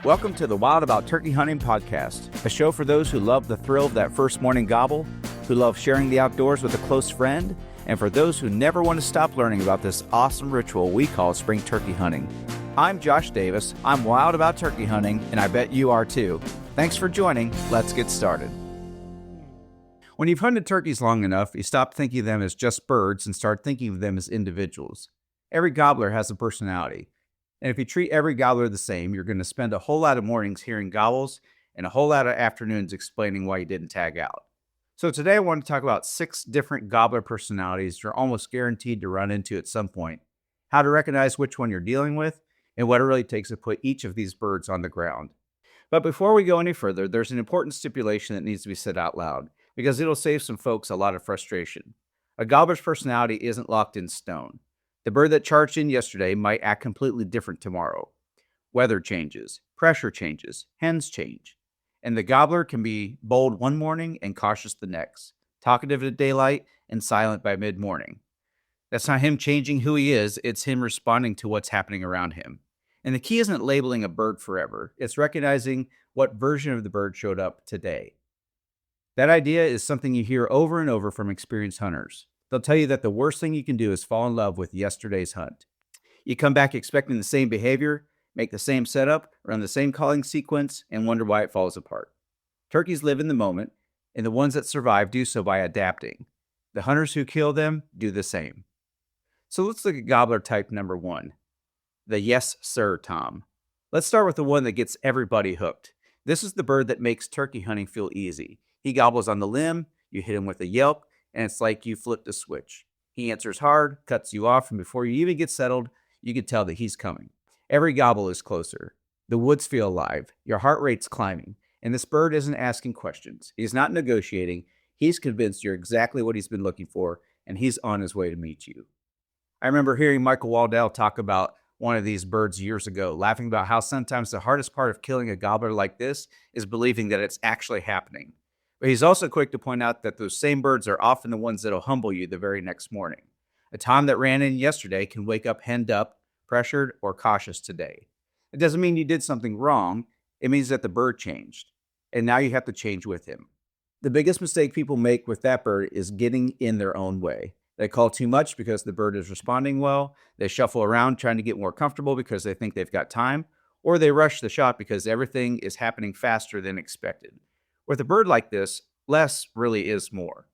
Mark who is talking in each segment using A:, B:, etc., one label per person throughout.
A: Welcome to the Wild About Turkey Hunting podcast, a show for those who love the thrill of that first morning gobble, who love sharing the outdoors with a close friend, and for those who never want to stop learning about this awesome ritual we call spring turkey hunting. I'm Josh Davis, I'm wild about turkey hunting, and I bet you are too. Thanks for joining, let's get started. When you've hunted turkeys long enough, you stop thinking of them as just birds and start thinking of them as individuals. Every gobbler has a personality. And if you treat every gobbler the same, you're going to spend a whole lot of mornings hearing gobbles and a whole lot of afternoons explaining why you didn't tag out. So today I want to talk about 6 different gobbler personalities you're almost guaranteed to run into at some point, how to recognize which one you're dealing with, and what it really takes to put each of these birds on the ground. But before we go any further, there's an important stipulation that needs to be said out loud, because it'll save some folks a lot of frustration. A gobbler's personality isn't locked in stone. The bird that charged in yesterday might act completely different tomorrow. Weather changes, pressure changes, hens change. And the gobbler can be bold one morning and cautious the next, talkative at daylight and silent by mid-morning. That's not him changing who he is, it's him responding to what's happening around him. And the key isn't labeling a bird forever, it's recognizing what version of the bird showed up today. That idea is something you hear over and over from experienced hunters. They'll tell you that the worst thing you can do is fall in love with yesterday's hunt. You come back expecting the same behavior, make the same setup, run the same calling sequence, and wonder why it falls apart. Turkeys live in the moment, and the ones that survive do so by adapting. The hunters who kill them do the same. So let's look at gobbler type number 1, the yes sir Tom. Let's start with the one that gets everybody hooked. This is the bird that makes turkey hunting feel easy. He gobbles on the limb, you hit him with a yelp, and it's like you flipped a switch. He answers hard, cuts you off, and before you even get settled, you can tell that he's coming. Every gobble is closer. The woods feel alive. Your heart rate's climbing. And this bird isn't asking questions. He's not negotiating. He's convinced you're exactly what he's been looking for, and he's on his way to meet you. I remember hearing Michael Waddell talk about one of these birds years ago, laughing about how sometimes the hardest part of killing a gobbler like this is believing that it's actually happening. But he's also quick to point out that those same birds are often the ones that'll humble you the very next morning. A tom that ran in yesterday can wake up henned up, pressured, or cautious today. It doesn't mean you did something wrong. It means that the bird changed, and now you have to change with him. The biggest mistake people make with that bird is getting in their own way. They call too much because the bird is responding well. They shuffle around trying to get more comfortable because they think they've got time, or they rush the shot because everything is happening faster than expected. With a bird like this, less really is more.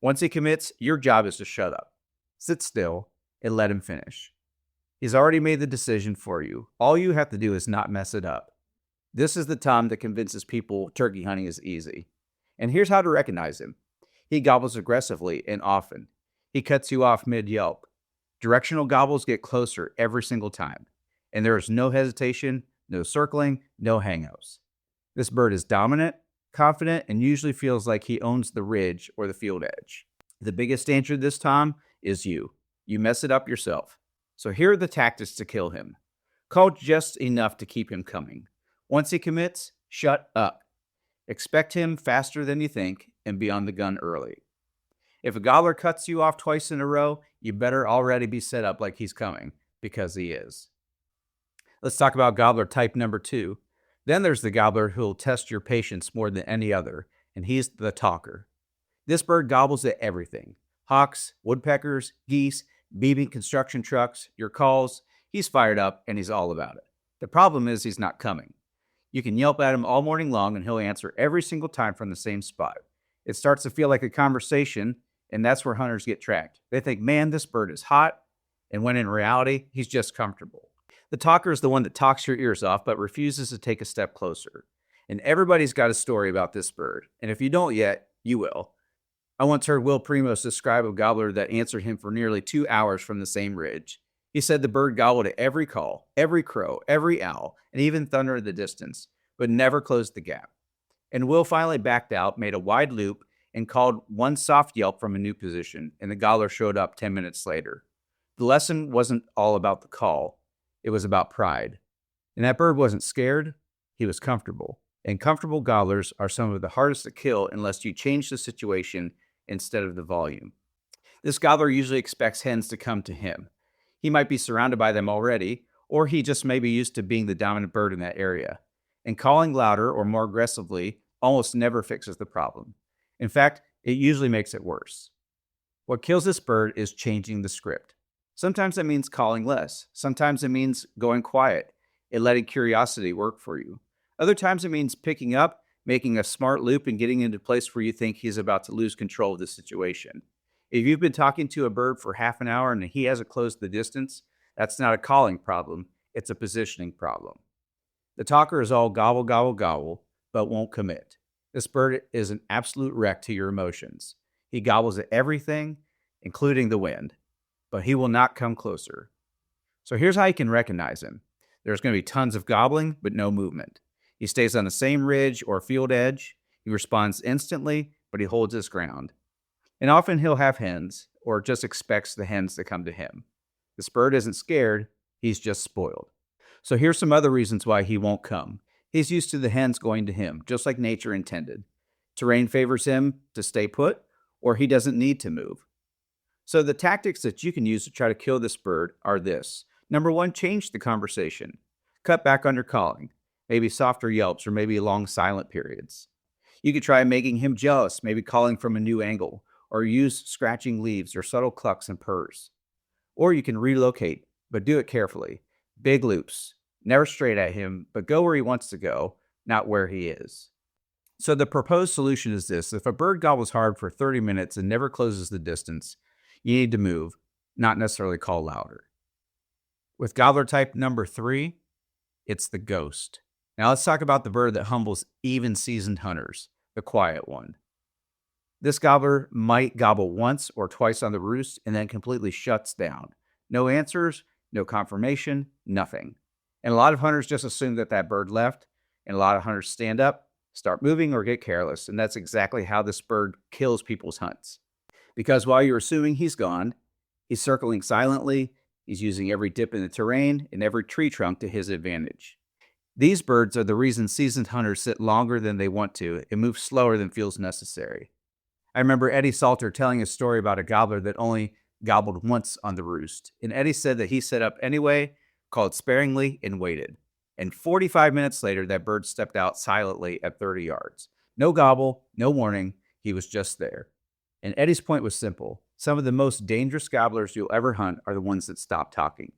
A: Once he commits, your job is to shut up, sit still, and let him finish. He's already made the decision for you. All you have to do is not mess it up. This is the tom that convinces people turkey hunting is easy. And here's how to recognize him. He gobbles aggressively and often. He cuts you off mid-yelp. Directional gobbles get closer every single time. And there is no hesitation, no circling, no hang-ups. This bird is dominant, confident, and usually feels like he owns the ridge or the field edge. The biggest danger to this tom is you. You mess it up yourself. So here are the tactics to kill him. Call just enough to keep him coming. Once he commits, shut up. Expect him faster than you think and be on the gun early. If a gobbler cuts you off twice in a row, you better already be set up like he's coming, because he is. Let's talk about gobbler type number 2. Then there's the gobbler who'll test your patience more than any other, and he's the talker. This bird gobbles at everything. Hawks, woodpeckers, geese, beeping construction trucks, your calls. He's fired up, and he's all about it. The problem is he's not coming. You can yelp at him all morning long, and he'll answer every single time from the same spot. It starts to feel like a conversation, and that's where hunters get tracked. They think, man, this bird is hot, and when in reality, he's just comfortable. The talker is the one that talks your ears off but refuses to take a step closer. And everybody's got a story about this bird. And if you don't yet, you will. I once heard Will Primos describe a gobbler that answered him for nearly 2 hours from the same ridge. He said the bird gobbled at every call, every crow, every owl, and even thunder in the distance, but never closed the gap. And Will finally backed out, made a wide loop, and called one soft yelp from a new position, and the gobbler showed up 10 minutes later. The lesson wasn't all about the call. It was about pride. And that bird wasn't scared, he was comfortable. And comfortable gobblers are some of the hardest to kill unless you change the situation instead of the volume. This gobbler usually expects hens to come to him. He might be surrounded by them already, or he just may be used to being the dominant bird in that area. and calling louder or more aggressively almost never fixes the problem. In fact, it usually makes it worse. What kills this bird is changing the script. Sometimes that means calling less. Sometimes it means going quiet and letting curiosity work for you. Other times it means picking up, making a smart loop, and getting into a place where you think he's about to lose control of the situation. If you've been talking to a bird for half an hour and he hasn't closed the distance, that's not a calling problem, it's a positioning problem. The talker is all gobble, gobble, gobble, but won't commit. This bird is an absolute wreck to your emotions. He gobbles at everything, including the wind, but he will not come closer. So here's how you can recognize him. There's going to be tons of gobbling, but no movement. He stays on the same ridge or field edge. He responds instantly, but he holds his ground. And often he'll have hens, or just expects the hens to come to him. This bird isn't scared, he's just spoiled. So here's some other reasons why he won't come. He's used to the hens going to him, just like nature intended. Terrain favors him to stay put, or he doesn't need to move. So the tactics that you can use to try to kill this bird are this. Number one, change the conversation. Cut back on your calling. Maybe softer yelps or maybe long silent periods. You could try making him jealous, maybe calling from a new angle, or use scratching leaves or subtle clucks and purrs. Or you can relocate, but do it carefully. Big loops. Never straight at him, but go where he wants to go, not where he is. So the proposed solution is this. If a bird gobbles hard for 30 minutes and never closes the distance, you need to move, not necessarily call louder. With gobbler type number 3, it's the ghost. Now let's talk about the bird that humbles even seasoned hunters, the quiet one. This gobbler might gobble once or twice on the roost and then completely shuts down. No answers, no confirmation, nothing. And a lot of hunters just assume that that bird left, and a lot of hunters stand up, start moving, or get careless. And that's exactly how this bird kills people's hunts. Because while you're assuming he's gone, he's circling silently, he's using every dip in the terrain and every tree trunk to his advantage. These birds are the reason seasoned hunters sit longer than they want to and move slower than feels necessary. I remember Eddie Salter telling a story about a gobbler that only gobbled once on the roost. And Eddie said that he set up anyway, called sparingly, and waited. And 45 minutes later, that bird stepped out silently at 30 yards. No gobble, no warning, he was just there. And Eddie's point was simple. Some of the most dangerous gobblers you'll ever hunt are the ones that stop talking.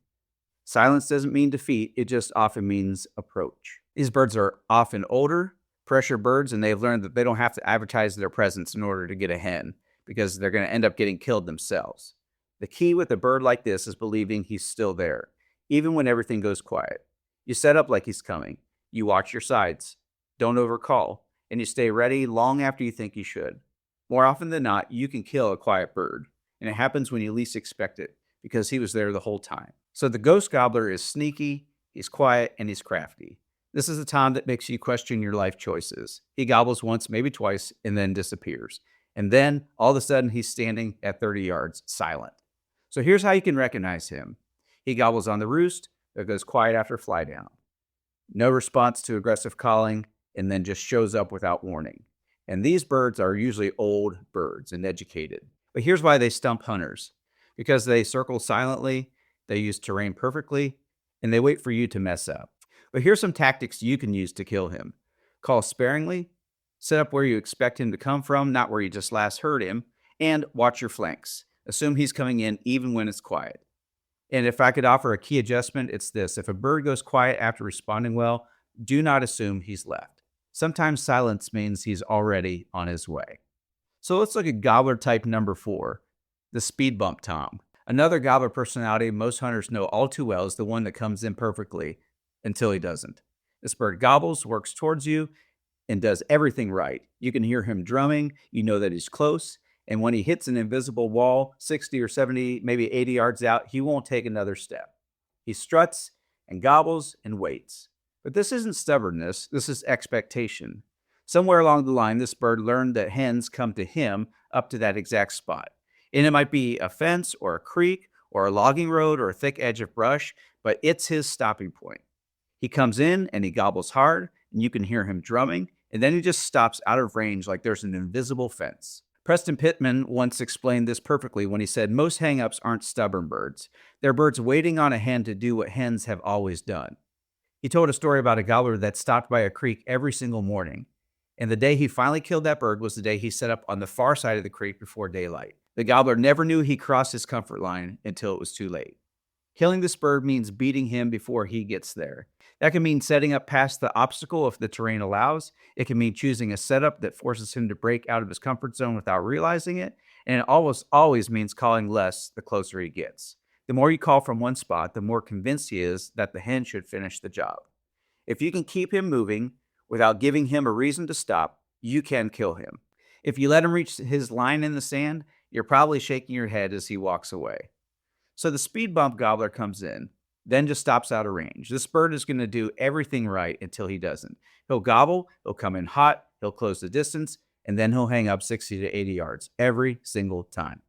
A: Silence doesn't mean defeat, it just often means approach. These birds are often older, pressure birds, and they've learned that they don't have to advertise their presence in order to get a hen, because they're going to end up getting killed themselves. The key with a bird like this is believing he's still there, even when everything goes quiet. You set up like he's coming. You watch your sides. Don't overcall. And you stay ready long after you think you should. More often than not, you can kill a quiet bird. And it happens when you least expect it, because he was there the whole time. So the ghost gobbler is sneaky, he's quiet, and he's crafty. This is the time that makes you question your life choices. He gobbles once, maybe twice, and then disappears. And then, all of a sudden, he's standing at 30 yards, silent. So here's how you can recognize him. He gobbles on the roost, but goes quiet after fly down. No response to aggressive calling, and then just shows up without warning. And these birds are usually old birds and educated. But here's why they stump hunters. Because they circle silently, they use terrain perfectly, and they wait for you to mess up. But here's some tactics you can use to kill him. Call sparingly, set up where you expect him to come from, not where you just last heard him, and watch your flanks. Assume he's coming in even when it's quiet. And if I could offer a key adjustment, it's this. If a bird goes quiet after responding well, do not assume he's left. Sometimes silence means he's already on his way. So let's look at gobbler type number 4, the speed bump tom. Another gobbler personality most hunters know all too well is the one that comes in perfectly until he doesn't. This bird gobbles, works towards you, and does everything right. You can hear him drumming, you know that he's close, and when he hits an invisible wall, 60 or 70, maybe 80 yards out, he won't take another step. He struts and gobbles and waits. But this isn't stubbornness, this is expectation. Somewhere along the line, this bird learned that hens come to him up to that exact spot. And it might be a fence or a creek or a logging road or a thick edge of brush, but it's his stopping point. He comes in and he gobbles hard, and you can hear him drumming, and then he just stops out of range like there's an invisible fence. Preston Pittman once explained this perfectly when he said, most hang-ups aren't stubborn birds. They're birds waiting on a hen to do what hens have always done. He told a story about a gobbler that stopped by a creek every single morning. And the day he finally killed that bird was the day he set up on the far side of the creek before daylight. The gobbler never knew he crossed his comfort line until it was too late. Killing this bird means beating him before he gets there. That can mean setting up past the obstacle if the terrain allows. It can mean choosing a setup that forces him to break out of his comfort zone without realizing it. And it almost always means calling less the closer he gets. The more you call from one spot, the more convinced he is that the hen should finish the job. If you can keep him moving without giving him a reason to stop, you can kill him. If you let him reach his line in the sand, you're probably shaking your head as he walks away. So the speed bump gobbler comes in, then just stops out of range. This bird is going to do everything right until he doesn't. He'll gobble, he'll come in hot, he'll close the distance, and then he'll hang up 60 to 80 yards every single time.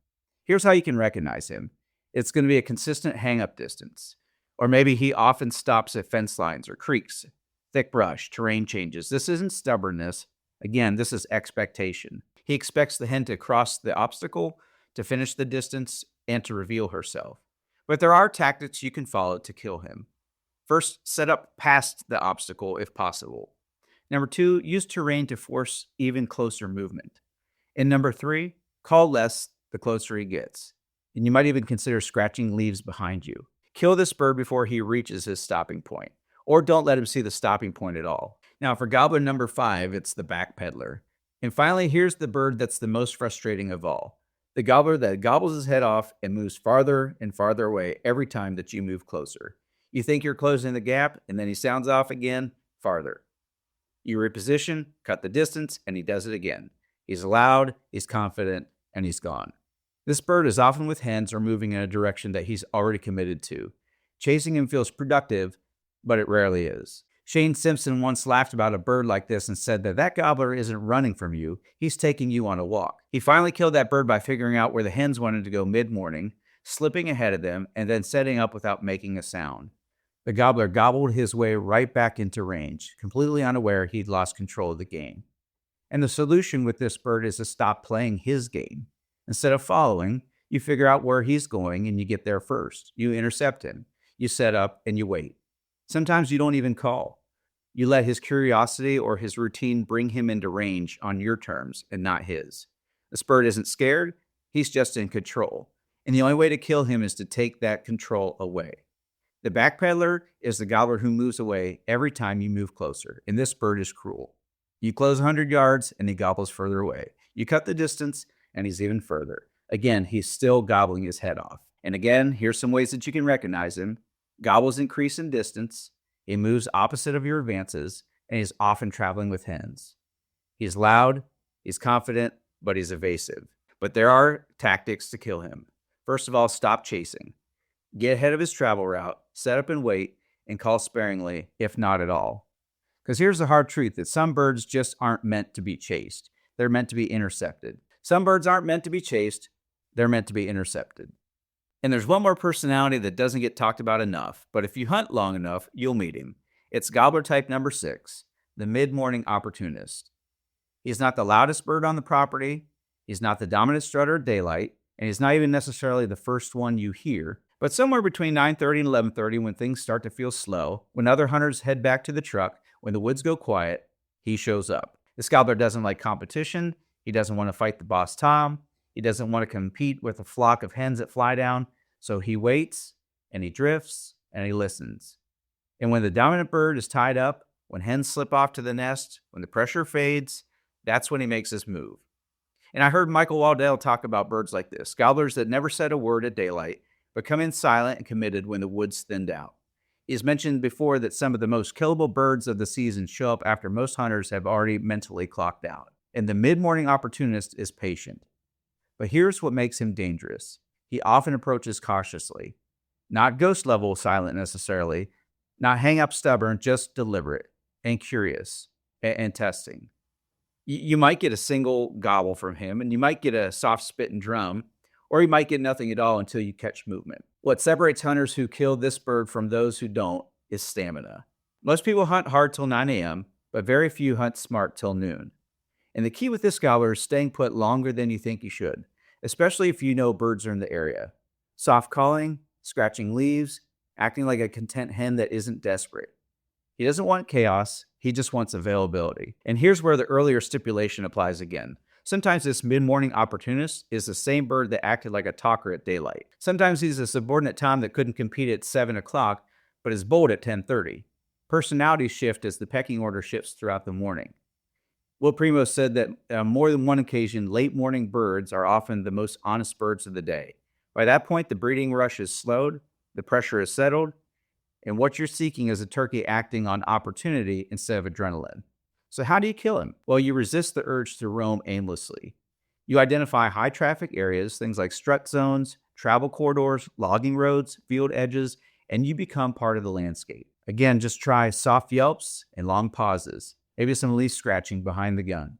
A: Here's how you can recognize him. It's going to be a consistent hang up distance. Or maybe he often stops at fence lines or creeks, thick brush, terrain changes. This isn't stubbornness. Again, this is expectation. He expects the hen to cross the obstacle, to finish the distance, and to reveal herself. But there are tactics you can follow to kill him. First, set up past the obstacle if possible. Number 2, use terrain to force even closer movement. And number 3, call less the closer he gets. And you might even consider scratching leaves behind you. Kill this bird before he reaches his stopping point, or don't let him see the stopping point at all. Now, for gobbler number 5, it's the backpedaler. And finally, here's the bird that's the most frustrating of all. The gobbler that gobbles his head off and moves farther and farther away every time that you move closer. You think you're closing the gap, and then he sounds off again, farther. You reposition, cut the distance, and he does it again. He's loud, he's confident, and he's gone. This bird is often with hens or moving in a direction that he's already committed to. Chasing him feels productive, but it rarely is. Shane Simpson once laughed about a bird like this and said that gobbler isn't running from you, he's taking you on a walk. He finally killed that bird by figuring out where the hens wanted to go mid-morning, slipping ahead of them, and then setting up without making a sound. The gobbler gobbled his way right back into range, completely unaware he'd lost control of the game. And the solution with this bird is to stop playing his game. Instead of following, you figure out where he's going and you get there first. You intercept him. You set up and you wait. Sometimes you don't even call. You let his curiosity or his routine bring him into range on your terms and not his. This bird isn't scared. He's just in control. And the only way to kill him is to take that control away. The backpedaler is the gobbler who moves away every time you move closer. And this bird is cruel. You close 100 yards and he gobbles further away. You cut the distance and he's even further. Again, he's still gobbling his head off. And again, here's some ways that you can recognize him. Gobbles increase in distance. He moves opposite of your advances, and he's often traveling with hens. He's loud, he's confident, but he's evasive. But there are tactics to kill him. First of all, stop chasing. Get ahead of his travel route, set up and wait, and call sparingly, if not at all. Because here's the hard truth, that some birds just aren't meant to be chased. They're meant to be intercepted. Some birds aren't meant to be chased. They're meant to be intercepted. And there's one more personality that doesn't get talked about enough, but if you hunt long enough, you'll meet him. It's gobbler type number 6, the mid-morning opportunist. He's not the loudest bird on the property, he's not the dominant strutter at daylight, and he's not even necessarily the first one you hear, but somewhere between 9:30 and 11:30 when things start to feel slow, when other hunters head back to the truck, when the woods go quiet, he shows up. This gobbler doesn't like competition, he doesn't want to fight the boss Tom, he doesn't want to compete with a flock of hens that fly down, so he waits, and he drifts, and he listens. And when the dominant bird is tied up, when hens slip off to the nest, when the pressure fades, that's when he makes his move. And I heard Michael Waddell talk about birds like this, gobblers that never said a word at daylight, but come in silent and committed when the woods thinned out. He's mentioned before that some of the most killable birds of the season show up after most hunters have already mentally clocked out. And the mid-morning opportunist is patient. But here's what makes him dangerous. He often approaches cautiously. Not ghost level silent necessarily, not hang up stubborn, just deliberate and curious and testing. You might get a single gobble from him, and you might get a soft spit and drum, or you might get nothing at all until you catch movement. What separates hunters who kill this bird from those who don't is stamina. Most people hunt hard till 9 a.m., but very few hunt smart till noon. And the key with this gobbler is staying put longer than you think you should, especially if you know birds are in the area. Soft calling, scratching leaves, acting like a content hen that isn't desperate. He doesn't want chaos, he just wants availability. And here's where the earlier stipulation applies again. Sometimes this mid-morning opportunist is the same bird that acted like a talker at daylight. Sometimes he's a subordinate Tom that couldn't compete at 7 o'clock, but is bold at 10:30. Personalities shift as the pecking order shifts throughout the morning. Will Primo said that on more than one occasion, late morning birds are often the most honest birds of the day. By that point, the breeding rush is slowed, the pressure is settled, and what you're seeking is a turkey acting on opportunity instead of adrenaline. So how do you kill him? Well, you resist the urge to roam aimlessly. You identify high traffic areas, things like strut zones, travel corridors, logging roads, field edges, and you become part of the landscape. Again, just try soft yelps and long pauses, maybe some leaf scratching behind the gun.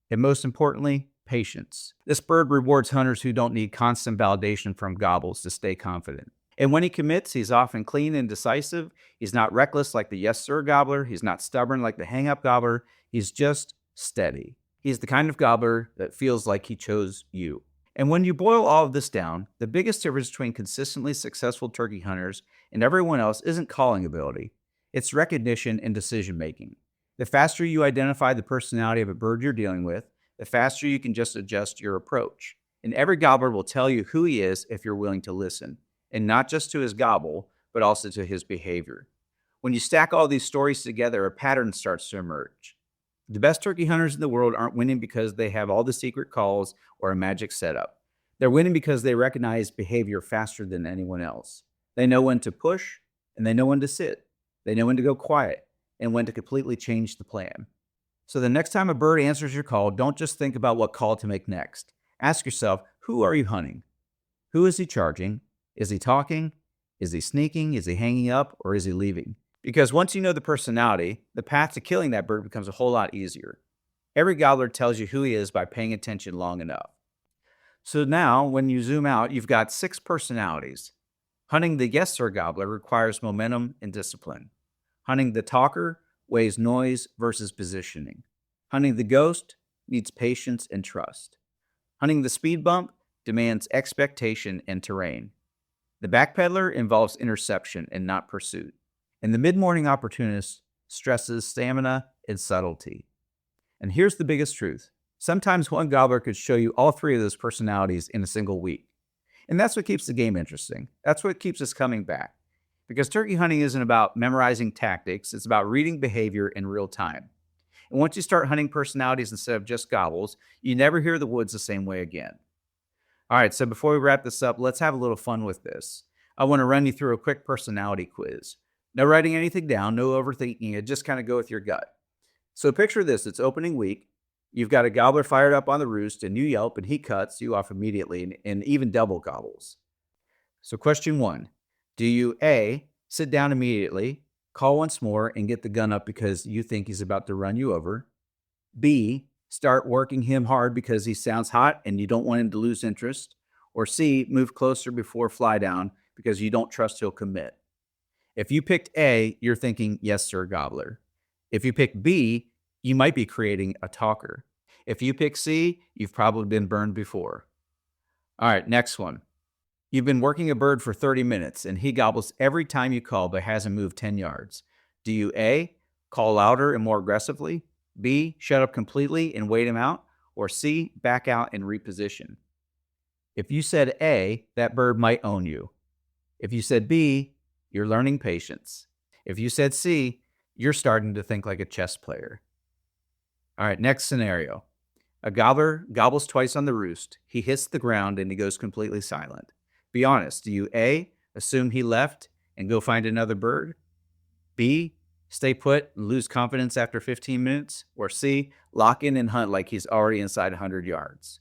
A: And most importantly, patience. This bird rewards hunters who don't need constant validation from gobbles to stay confident. And when he commits, he's often clean and decisive. He's not reckless like the yes sir gobbler. He's not stubborn like the hang up gobbler. He's just steady. He's the kind of gobbler that feels like he chose you. And when you boil all of this down, the biggest difference between consistently successful turkey hunters and everyone else isn't calling ability. It's recognition and decision making. The faster you identify the personality of a bird you're dealing with, the faster you can just adjust your approach. And every gobbler will tell you who he is if you're willing to listen. And not just to his gobble, but also to his behavior. When you stack all these stories together, a pattern starts to emerge. The best turkey hunters in the world aren't winning because they have all the secret calls or a magic setup. They're winning because they recognize behavior faster than anyone else. They know when to push, and they know when to sit. They know when to go quiet, and when to completely change the plan. So the next time a bird answers your call, don't just think about what call to make next. Ask yourself, who are you hunting? Who is he charging? Is he talking? Is he sneaking? Is he hanging up? Or is he leaving? Because once you know the personality, the path to killing that bird becomes a whole lot easier. Every gobbler tells you who he is by paying attention long enough. So now, when you zoom out, you've got 6 personalities. Hunting the yes sir gobbler requires momentum and discipline. Hunting the talker weighs noise versus positioning. Hunting the ghost needs patience and trust. Hunting the speed bump demands expectation and terrain. The backpedaler involves interception and not pursuit. And the mid-morning opportunist stresses stamina and subtlety. And here's the biggest truth. Sometimes one gobbler could show you all 3 of those personalities in a single week. And that's what keeps the game interesting. That's what keeps us coming back. Because turkey hunting isn't about memorizing tactics, it's about reading behavior in real time. And once you start hunting personalities instead of just gobbles, you never hear the woods the same way again. All right, so before we wrap this up, let's have a little fun with this. I want to run you through a quick personality quiz. No writing anything down, no overthinking it, just kind of go with your gut. So picture this, it's opening week. You've got a gobbler fired up on the roost, and you yelp, and he cuts you off immediately, and even double gobbles. So question 1, do you A, sit down immediately, call once more, and get the gun up because you think he's about to run you over? B, start working him hard because he sounds hot and you don't want him to lose interest? Or C, move closer before fly down because you don't trust he'll commit? If you picked A, you're thinking, yes, sir, gobbler. If you pick B, you might be creating a talker. If you pick C, you've probably been burned before. All right, next one. You've been working a bird for 30 minutes and he gobbles every time you call but hasn't moved 10 yards. Do you A, call louder and more aggressively? B, shut up completely and wait him out? Or C, back out and reposition? If you said A, that bird might own you. If you said B, you're learning patience. If you said C, you're starting to think like a chess player. All right, next scenario. A gobbler gobbles twice on the roost. He hits the ground and he goes completely silent. Be honest, do you A, assume he left and go find another bird? B, stay put and lose confidence after 15 minutes? Or C, lock in and hunt like he's already inside 100 yards?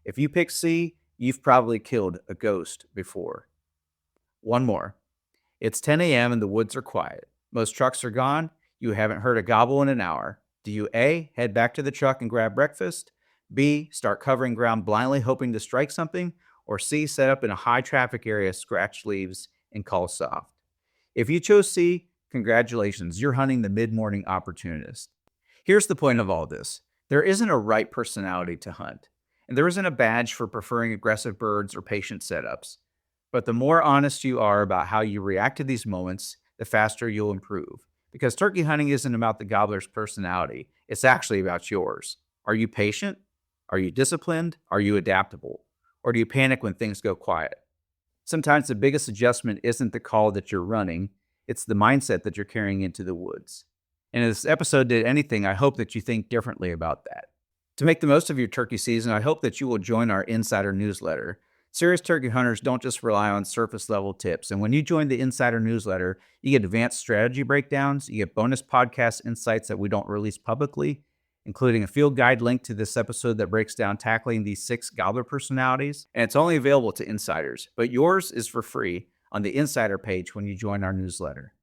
A: If you pick C, you've probably killed a ghost before. One more. It's 10 a.m. and the woods are quiet. Most trucks are gone. You haven't heard a gobble in an hour. Do you A, head back to the truck and grab breakfast? B, start covering ground blindly hoping to strike something? Or C, set up in a high traffic area, scratch leaves, and call soft? If you chose C, congratulations, you're hunting the mid-morning opportunist. Here's the point of all this. There isn't a right personality to hunt, and there isn't a badge for preferring aggressive birds or patient setups. But the more honest you are about how you react to these moments, the faster you'll improve. Because turkey hunting isn't about the gobbler's personality, it's actually about yours. Are you patient? Are you disciplined? Are you adaptable? Or do you panic when things go quiet? Sometimes the biggest adjustment isn't the call that you're running, it's the mindset that you're carrying into the woods. And if this episode did anything, I hope that you think differently about that. To make the most of your turkey season, I hope that you will join our insider newsletter. Serious turkey hunters don't just rely on surface level tips. And when you join the insider newsletter, you get advanced strategy breakdowns, you get bonus podcast insights that we don't release publicly, including a field guide link to this episode that breaks down tackling these 6 gobbler personalities. And it's only available to insiders, but yours is for free on the insider page when you join our newsletter.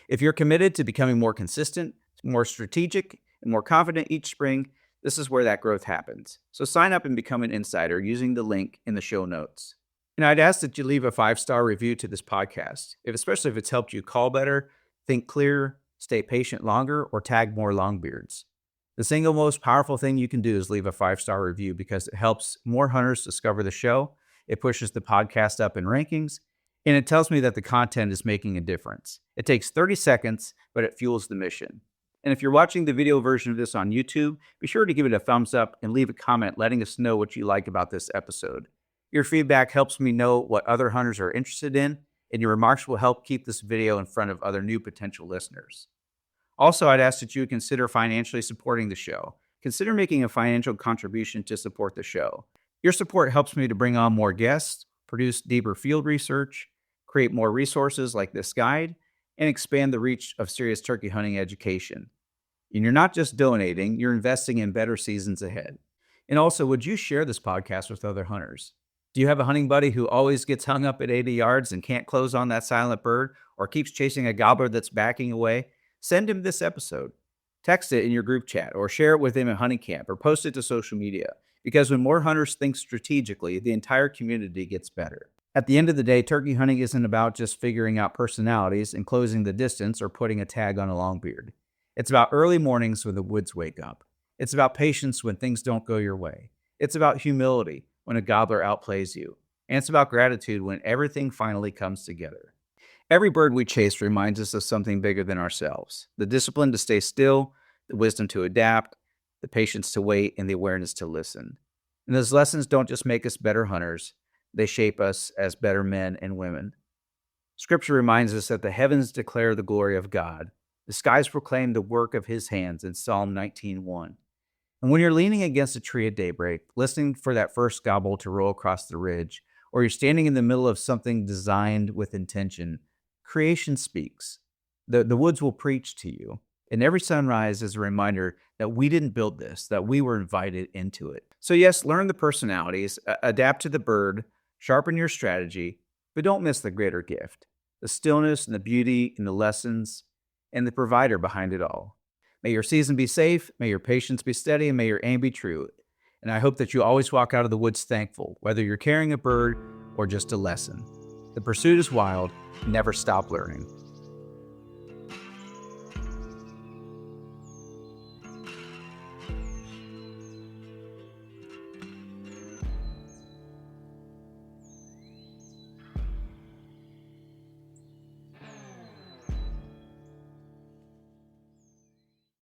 A: If you're committed to becoming more consistent, more strategic, and more confident each spring, this is where that growth happens. So sign up and become an insider using the link in the show notes. And I'd ask that you leave a 5-star review to this podcast, especially if it's helped you call better, think clearer, stay patient longer, or tag more longbeards. The single most powerful thing you can do is leave a 5-star review because it helps more hunters discover the show, it pushes the podcast up in rankings, and it tells me that the content is making a difference. It takes 30 seconds, but it fuels the mission. And if you're watching the video version of this on YouTube, be sure to give it a thumbs up and leave a comment letting us know what you like about this episode. Your feedback helps me know what other hunters are interested in, and your remarks will help keep this video in front of other new potential listeners. Also, I'd ask that you consider financially supporting the show. Consider making a financial contribution to support the show. Your support helps me to bring on more guests, produce deeper field research, create more resources like this guide, and expand the reach of serious turkey hunting education. And you're not just donating, you're investing in better seasons ahead. And also, would you share this podcast with other hunters? Do you have a hunting buddy who always gets hung up at 80 yards and can't close on that silent bird, or keeps chasing a gobbler that's backing away? Send him this episode. Text it in your group chat, or share it with him at hunting camp, or post it to social media. Because when more hunters think strategically, the entire community gets better. At the end of the day, turkey hunting isn't about just figuring out personalities and closing the distance or putting a tag on a longbeard. It's about early mornings when the woods wake up. It's about patience when things don't go your way. It's about humility when a gobbler outplays you. And it's about gratitude when everything finally comes together. Every bird we chase reminds us of something bigger than ourselves. The discipline to stay still, the wisdom to adapt, the patience to wait, and the awareness to listen. And those lessons don't just make us better hunters, they shape us as better men and women. Scripture reminds us that the heavens declare the glory of God. The skies proclaim the work of his hands in Psalm 19:1. And when you're leaning against a tree at daybreak, listening for that first gobble to roll across the ridge, or you're standing in the middle of something designed with intention, creation speaks. The woods will preach to you. And every sunrise is a reminder that we didn't build this, that we were invited into it. So yes, learn the personalities, adapt to the bird, sharpen your strategy, but don't miss the greater gift, the stillness and the beauty and the lessons and the provider behind it all. May your season be safe, may your patience be steady, and may your aim be true. And I hope that you always walk out of the woods thankful, whether you're carrying a bird or just a lesson. The pursuit is wild. Never stop learning.